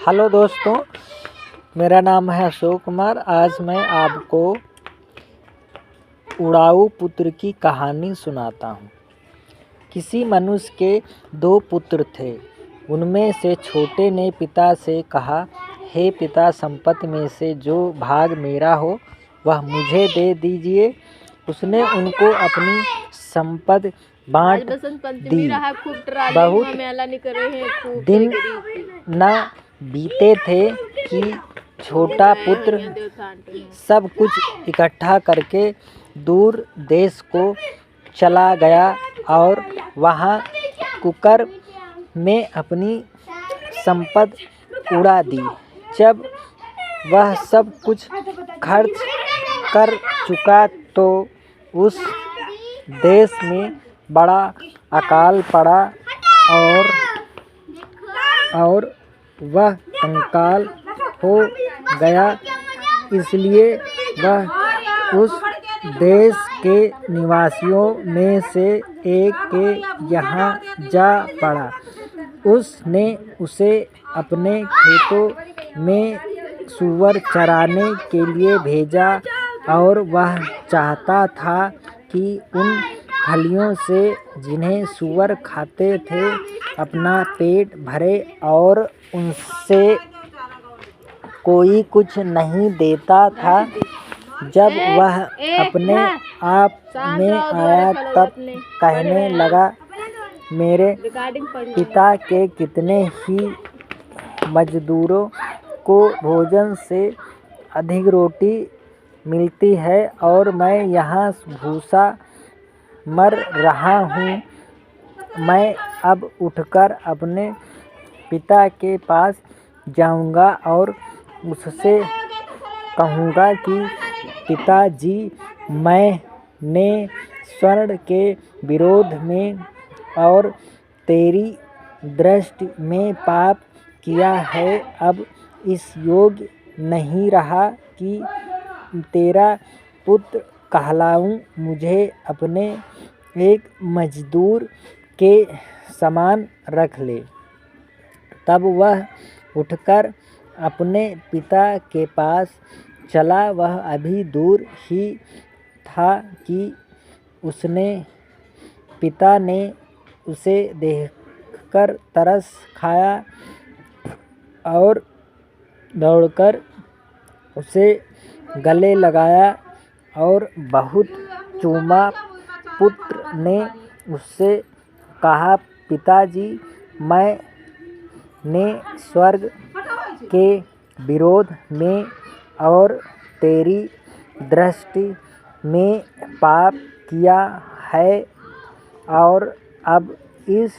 Hello दोस्तों, मेरा नाम है अशोक कुमार। आज मैं आपको उड़ाऊ पुत्र की कहानी सुनाता हूँ। किसी मनुष्य के 2 पुत्र थे। उनमें से छोटे ने पिता से कहा, हे पिता, संपत्ति में से जो भाग मेरा हो वह मुझे दे दीजिए। उसने उनको अपनी संपत्ति बाँट दी। बहुत दिन न बीते थे कि छोटा पुत्र सब कुछ इकट्ठा करके दूर देश को चला गया और वहाँ कुकर में अपनी संपत्ति उड़ा दी। जब वह सब कुछ खर्च कर चुका तो उस देश में बड़ा अकाल पड़ा और वह कंगाल हो गया। इसलिए वह उस देश के निवासियों में से एक के यहाँ जा पड़ा। उसने उसे अपने खेतों में सूअर चराने के लिए भेजा और वह चाहता था कि उन खलियों से जिन्हें सूअर खाते थे अपना पेट भरे, और उनसे कोई कुछ नहीं देता था। जब वह अपने आप में आया तब कहने लगा, मेरे पिता के कितने ही मजदूरों को भोजन से अधिक रोटी मिलती है और मैं यहाँ भूसा मर रहा हूँ। मैं अब उठकर अपने पिता के पास जाऊँगा और उससे कहूँगा कि पिताजी, मैंने स्वर्ण के विरोध में और तेरी दृष्टि में पाप किया है। अब इस योग्य नहीं रहा कि तेरा पुत्र कहलाऊँ। मुझे अपने एक मजदूर के समान रख ले। तब वह उठकर अपने पिता के पास चला। वह अभी दूर ही था कि उसने पिता ने उसे देखकर तरस खाया और दौड़कर उसे गले लगाया और बहुत चूमा। पुत्र ने उससे कहा, पिताजी, मैंने स्वर्ग के विरोध में और तेरी दृष्टि में पाप किया है और अब इस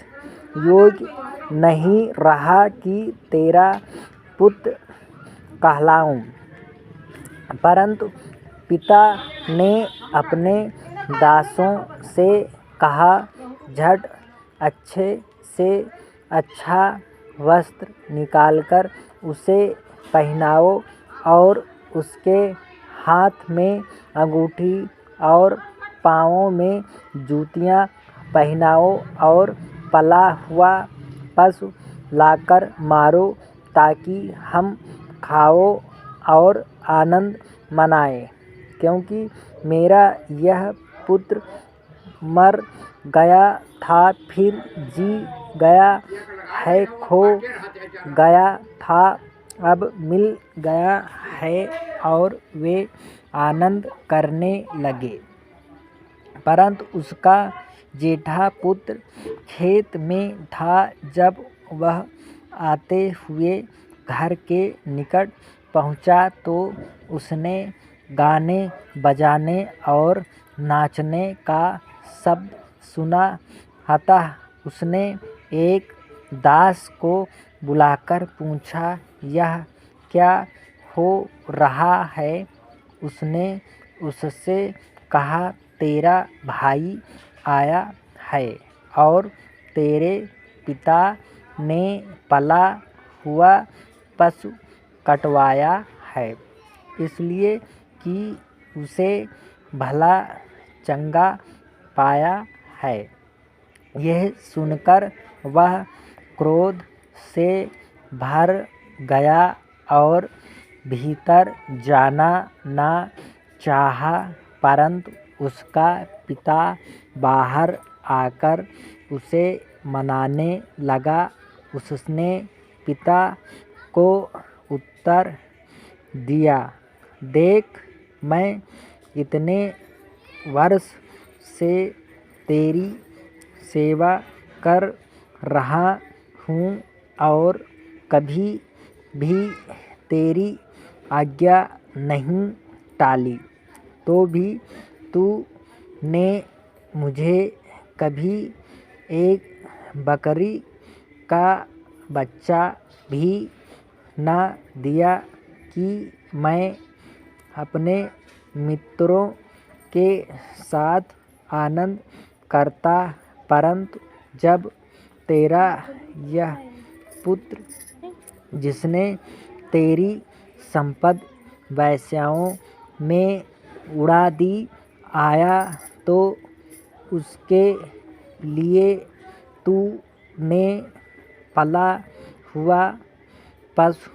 योग्य नहीं रहा कि तेरा पुत्र कहलाऊँ। परंतु पिता ने अपने दासों से कहा, झट अच्छे से अच्छा वस्त्र निकालकर उसे पहनाओ और उसके हाथ में अंगूठी और पाँवों में जूतियाँ पहनाओ और पला हुआ पशु लाकर मारो, ताकि हम खाओ और आनंद मनाएं। क्योंकि मेरा यह पुत्र मर गया था, फिर जी गया है, खो गया था, अब मिल गया है, और वे आनंद करने लगे। परंतु उसका जेठा पुत्र खेत में था। जब वह आते हुए घर के निकट पहुँचा तो उसने गाने बजाने और नाचने का शब्द सुना। अतः उसने एक दास को बुलाकर पूछा, यह क्या हो रहा है? उसने उससे कहा, तेरा भाई आया है और तेरे पिता ने पला हुआ पशु कटवाया है, इसलिए कि उसे भला चंगा पाया है। यह सुनकर वह क्रोध से भर गया और भीतर जाना न चाहा, परंतु उसका पिता बाहर आकर उसे मनाने लगा। उसने पिता को उत्तर दिया, देख, मैं इतने वर्ष से तेरी सेवा कर रहा हूँ और कभी भी तेरी आज्ञा नहीं टाली, तो भी तूने मुझे कभी एक बकरी का बच्चा भी न दिया कि मैं अपने मित्रों के साथ आनंद करता, परंतु जब तेरा यह पुत्र, जिसने तेरी संपत्ति वेश्याओं में उड़ा दी, आया, तो उसके लिए तूने पला हुआ पशु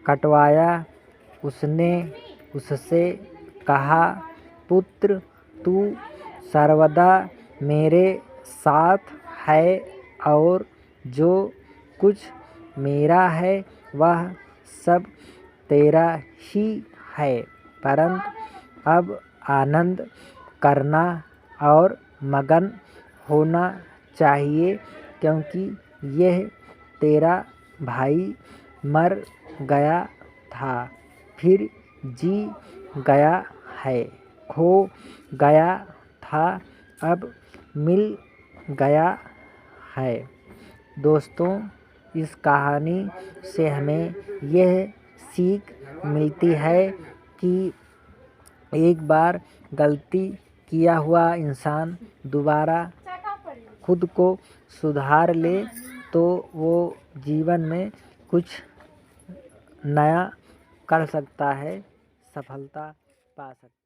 कटवाया। उसने उससे कहा, पुत्र, तू सर्वदा मेरे साथ है और जो कुछ मेरा है वह सब तेरा ही है, परंतु अब आनंद करना और मगन होना चाहिए, क्योंकि यह तेरा भाई मर गया था, फिर जी गया है, खो गया था, अब मिल गया है। दोस्तों, इस कहानी से हमें यह सीख मिलती है कि एक बार गलती किया हुआ इंसान दोबारा खुद को सुधार ले तो वो जीवन में कुछ नया कर सकता है, सफलता पा सकता है।